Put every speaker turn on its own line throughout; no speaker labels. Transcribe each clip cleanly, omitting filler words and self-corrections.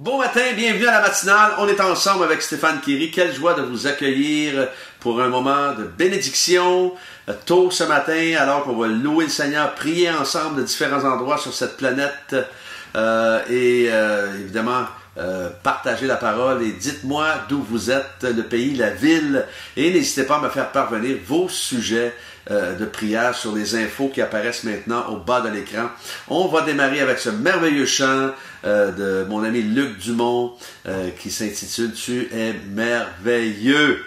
Bon matin, bienvenue à la matinale. On est ensemble avec Stéphane Kéry. Quelle joie de vous accueillir pour un moment de bénédiction. Tôt ce matin, alors qu'on va louer le Seigneur, prier ensemble de différents endroits sur cette planète évidemment partager la parole et dites-moi d'où vous êtes, le pays, la ville, et n'hésitez pas à me faire parvenir vos sujets de prière sur les infos qui apparaissent maintenant au bas de l'écran. On va démarrer avec ce merveilleux chant de mon ami Luc Dumont qui s'intitule « Tu es merveilleux ».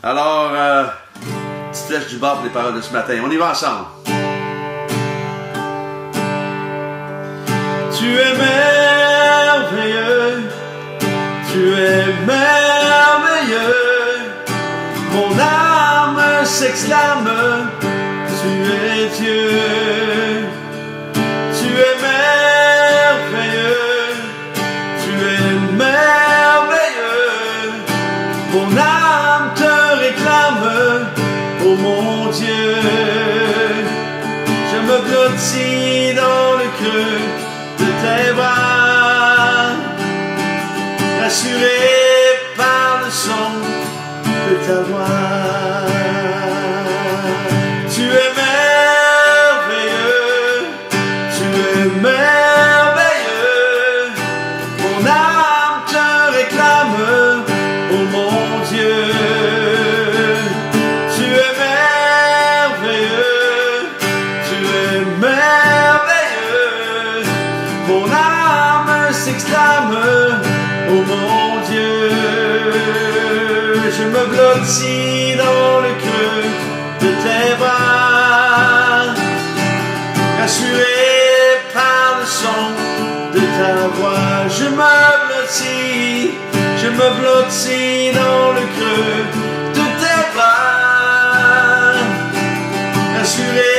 Alors, petite flèche du bas pour les paroles de ce matin. On y va ensemble. Tu es merveilleux, tu es merveilleux, mon âme s'exclame, tu es Dieu. Tu es merveilleux, tu es merveilleux, mon âme te réclame, oh mon Dieu. Je me blottis dans le creux de tes bras, rassuré par le son de ta voix. Tu es merveilleux, tu es merveilleux, mon âme te réclame, oh mon Dieu. Tu es merveilleux, tu es merveilleux, mon âme s'exclame, oh mon Dieu. Je me blottis dans le creux de tes bras, rassuré par le son de ta voix. Je me blottis dans le creux de tes bras, rassuré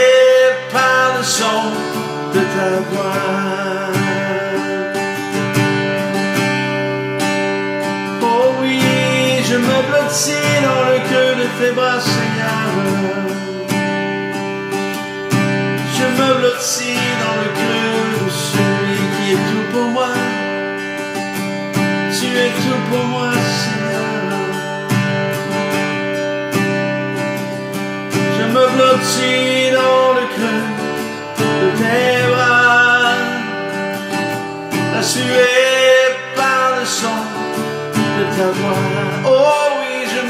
par le son de ta voix. Je me blottis dans le creux de tes bras, Seigneur. Je me blottis dans le creux de celui qui est tout pour moi. Tu es tout pour moi, Seigneur. Je me blottis dans le creux de tes bras, rassuré par le son de ta voix. Oh oui, je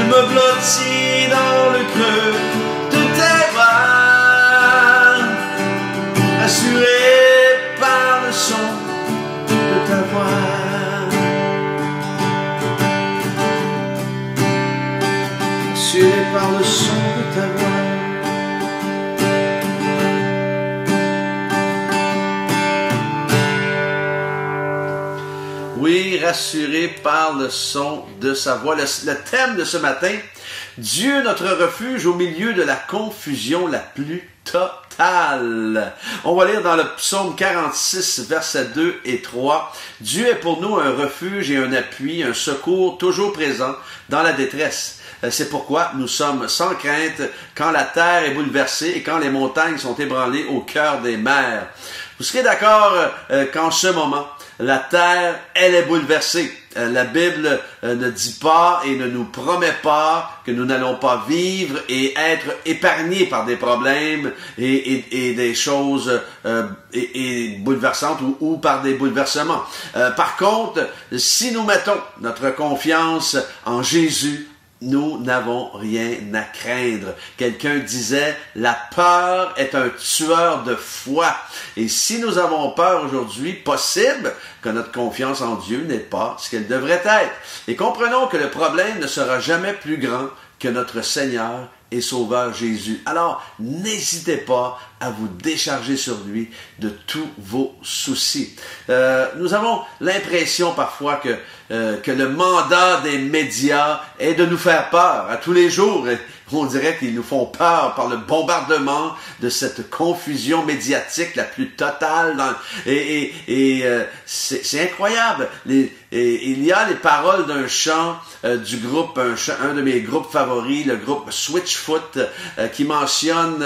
me blottis dans le creux de tes bras, assuré par le son de ta voix. Assuré par le son de ta voix. Oui, rassuré par le son de sa voix. Le thème de ce matin, Dieu notre refuge au milieu de la confusion la plus totale. On va lire dans le psaume 46, versets 2 et 3. Dieu est pour nous un refuge et un appui, un secours toujours présent dans la détresse. C'est pourquoi nous sommes sans crainte quand la terre est bouleversée et quand les montagnes sont ébranlées au cœur des mers. Vous serez d'accord qu'en ce moment, la terre, elle est bouleversée. La Bible ne dit pas et ne nous promet pas que nous n'allons pas vivre et être épargnés par des problèmes et des choses bouleversantes ou par des bouleversements. Par contre, si nous mettons notre confiance en Jésus, nous n'avons rien à craindre. Quelqu'un disait, la peur est un tueur de foi. Et si nous avons peur aujourd'hui, possible que notre confiance en Dieu n'est pas ce qu'elle devrait être. Et comprenons que le problème ne sera jamais plus grand que notre Seigneur et Sauveur Jésus. Alors, n'hésitez pas à vous décharger sur lui de tous vos soucis. Nous avons l'impression parfois que le mandat des médias est de nous faire peur à tous les jours. On dirait qu'ils nous font peur par le bombardement de cette confusion médiatique la plus totale. C'est incroyable. Il y a les paroles d'un chant du groupe, un de mes groupes favoris, le groupe Switch foot qui mentionne,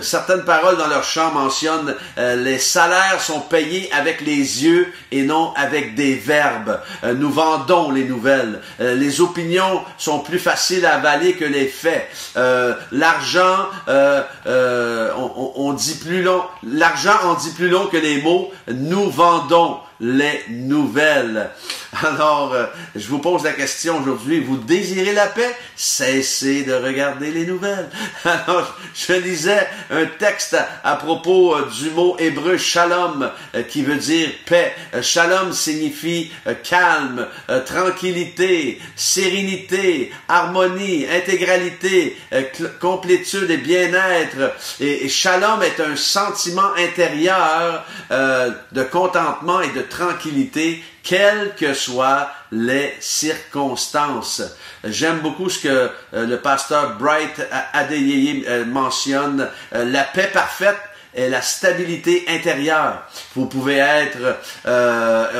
certaines paroles dans leur chant mentionnent les salaires sont payés avec les yeux et non avec des verbes. Nous vendons les nouvelles. Les opinions sont plus faciles à avaler que les faits. L'argent, on dit plus long. L'argent en dit plus long que les mots. Nous vendons les nouvelles. Alors, je vous pose la question aujourd'hui, vous désirez la paix? Cessez de regarder les nouvelles. Alors, je lisais un texte à propos du mot hébreu shalom, qui veut dire paix. Shalom signifie calme, tranquillité, sérénité, harmonie, intégralité, complétude et bien-être. Et shalom est un sentiment intérieur de contentement et de tranquillité, quelles que soient les circonstances. J'aime beaucoup ce que le pasteur Bright Adeyeye mentionne. La paix parfaite est la stabilité intérieure. Vous pouvez être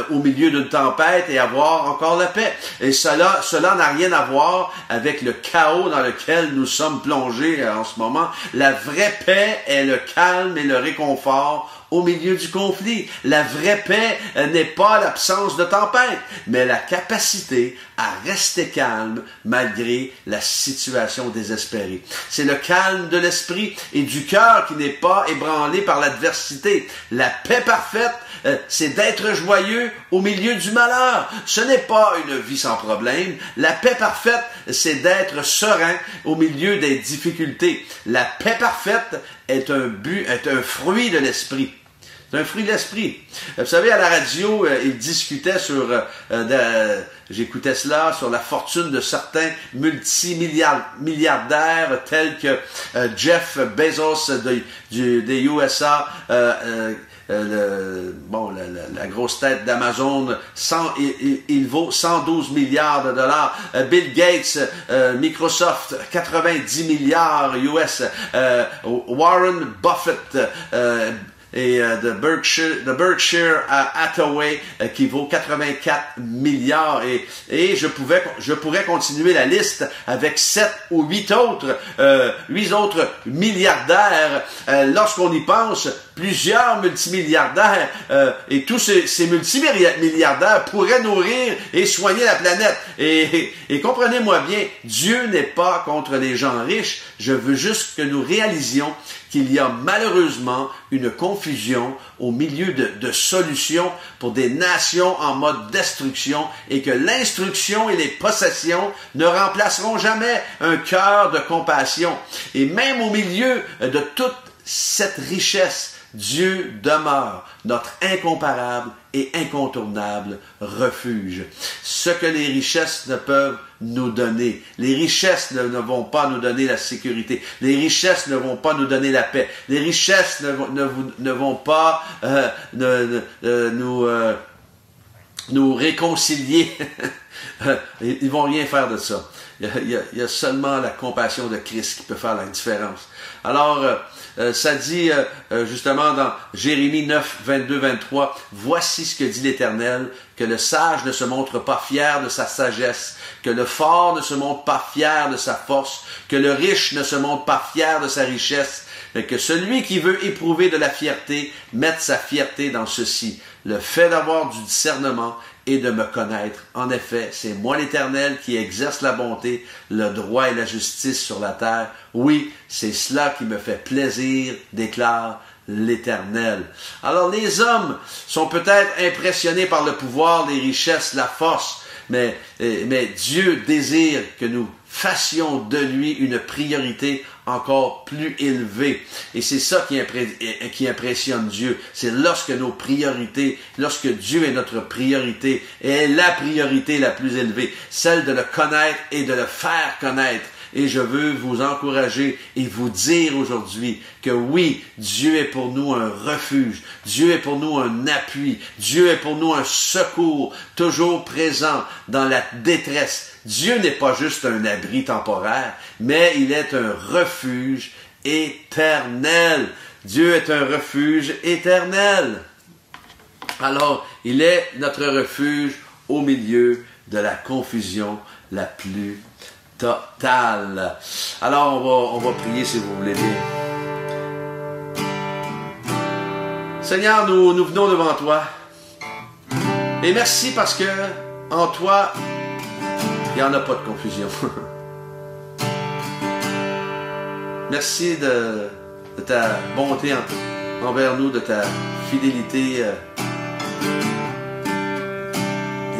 au milieu d'une tempête et avoir encore la paix. Et cela n'a rien à voir avec le chaos dans lequel nous sommes plongés en ce moment. La vraie paix est le calme et le réconfort au milieu du conflit. La vraie paix n'est pas l'absence de tempête, mais la capacité à rester calme malgré la situation désespérée. C'est le calme de l'esprit et du cœur qui n'est pas ébranlé par l'adversité. La paix parfaite, c'est d'être joyeux au milieu du malheur. Ce n'est pas une vie sans problème. La paix parfaite, c'est d'être serein au milieu des difficultés. La paix parfaite est un fruit de l'esprit. C'est un fruit de l'esprit. Vous savez, à la radio, ils discutaient sur, j'écoutais cela, sur la fortune de certains multimilliardaires tels que Jeff Bezos des USA, la grosse tête d'Amazon, il vaut 112 milliards de dollars. Bill Gates, Microsoft, 90 milliards US. Warren Buffett, et de Berkshire Hathaway qui vaut 84 milliards et je pourrais continuer la liste avec 7 ou 8 autres milliardaires. Lorsqu'on y pense, plusieurs multimilliardaires et tous ces multimilliardaires pourraient nourrir et soigner la planète. Et comprenez-moi bien, Dieu n'est pas contre les gens riches. Je veux juste que nous réalisions qu'il y a malheureusement une confusion au milieu de solutions pour des nations en mode destruction et que l'instruction et les possessions ne remplaceront jamais un cœur de compassion. Et même au milieu de toute cette richesse, Dieu demeure notre incomparable et incontournable refuge. Ce que les richesses ne peuvent nous donner. Les richesses ne vont pas nous donner la sécurité. Les richesses ne vont pas nous donner la paix. Les richesses ne vont pas nous réconcilier. Ils vont rien faire de ça. Il y a seulement la compassion de Christ qui peut faire la différence. Alors, ça dit justement dans Jérémie 9, 22, 23, « Voici ce que dit l'Éternel, que le sage ne se montre pas fier de sa sagesse, que le fort ne se montre pas fier de sa force, que le riche ne se montre pas fier de sa richesse, mais que celui qui veut éprouver de la fierté mette sa fierté dans ceci, le fait d'avoir du discernement et de me connaître. En effet, c'est moi l'Éternel qui exerce la bonté, le droit et la justice sur la terre. Oui, c'est cela qui me fait plaisir, déclare l'Éternel. » Alors les hommes sont peut-être impressionnés par le pouvoir, les richesses, la force, mais Dieu désire que nous fassions de lui une priorité encore plus élevée. Et c'est ça qui impressionne Dieu. C'est lorsque Dieu est notre priorité, et est la priorité la plus élevée, celle de le connaître et de le faire connaître. Et je veux vous encourager et vous dire aujourd'hui que oui, Dieu est pour nous un refuge, Dieu est pour nous un appui, Dieu est pour nous un secours, toujours présent dans la détresse. Dieu n'est pas juste un abri temporaire, mais il est un refuge éternel. Dieu est un refuge éternel. Alors, il est notre refuge au milieu de la confusion la plus totale. Alors, on va prier si vous voulez bien. Seigneur, nous venons devant toi. Et merci parce que en toi, il n'y en a pas de confusion. Merci de ta bonté envers nous, de ta fidélité et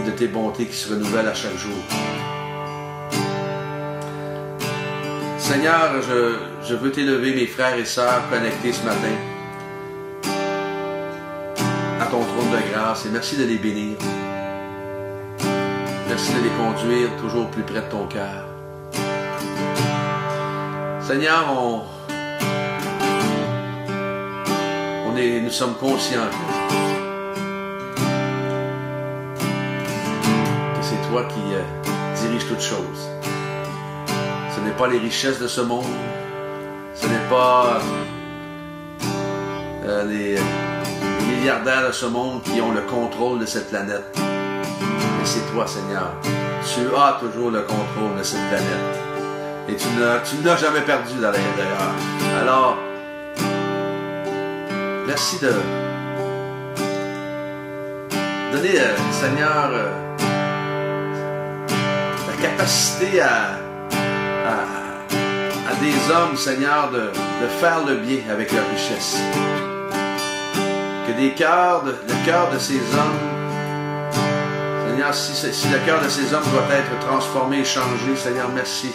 de tes bontés qui se renouvellent à chaque jour. Seigneur, je veux t'élever mes frères et sœurs connectés ce matin à ton trône de grâce et merci de les bénir. Merci de les conduire toujours plus près de ton cœur. Seigneur, nous sommes conscients que c'est toi qui diriges toutes choses. Ce n'est pas les richesses de ce monde, ce n'est pas les milliardaires de ce monde qui ont le contrôle de cette planète. Mais c'est toi, Seigneur. Tu as toujours le contrôle de cette planète. Et tu ne l'as jamais perdu dans l'intérieur. Alors, merci de donner, Seigneur, la capacité à des hommes, Seigneur, de faire le bien avec leur richesse. Que le cœur de ces hommes, Seigneur, si le cœur de ces hommes doit être transformé et changé, Seigneur, merci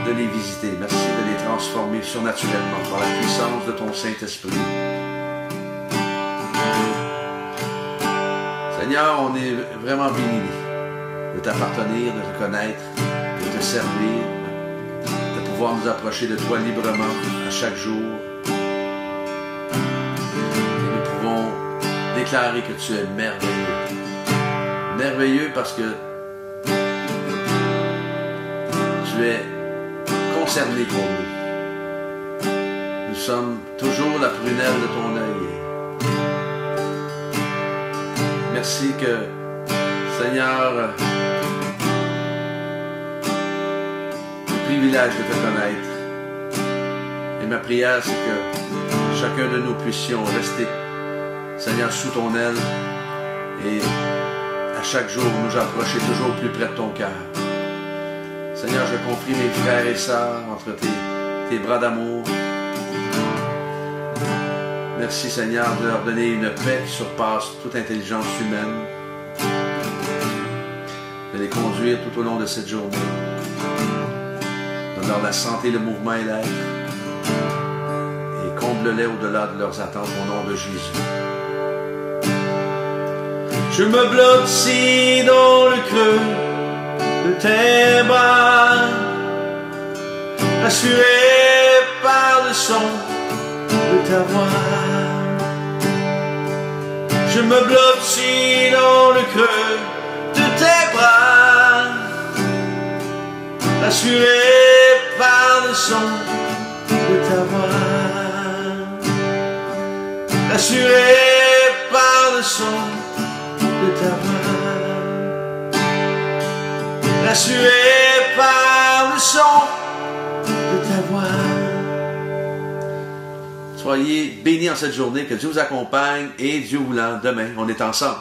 de les visiter. Merci de les transformer surnaturellement par la puissance de ton Saint-Esprit. Seigneur, on est vraiment bénis de t'appartenir, de te connaître, de te servir, de pouvoir nous approcher de toi librement à chaque jour. Et nous pouvons déclarer que tu es merveilleux. Merveilleux parce que tu es concerné pour nous. Nous sommes toujours la prunelle de ton œil. Merci que, Seigneur, le privilège de te connaître. Et ma prière, c'est que chacun de nous puissions rester, Seigneur, sous ton aile et à chaque jour nous approcher toujours plus près de ton cœur. Seigneur, je confie mes frères et sœurs entre tes bras d'amour. Merci, Seigneur, de leur donner une paix qui surpasse toute intelligence humaine. De les conduire tout au long de cette journée. Donne-leur la santé, le mouvement et l'être. Et comble-les au-delà de leurs attentes au nom de Jésus. Je me bloque ici dans le creux de tes bras, rassuré par le son de ta voix. Je me bloque ici dans le creux de tes bras, rassuré par le son de ta voix, rassuré par le son de ta voix, rassuré par le son de ta voix. Soyez bénis en cette journée, que Dieu vous accompagne et Dieu voulant, demain, on est ensemble.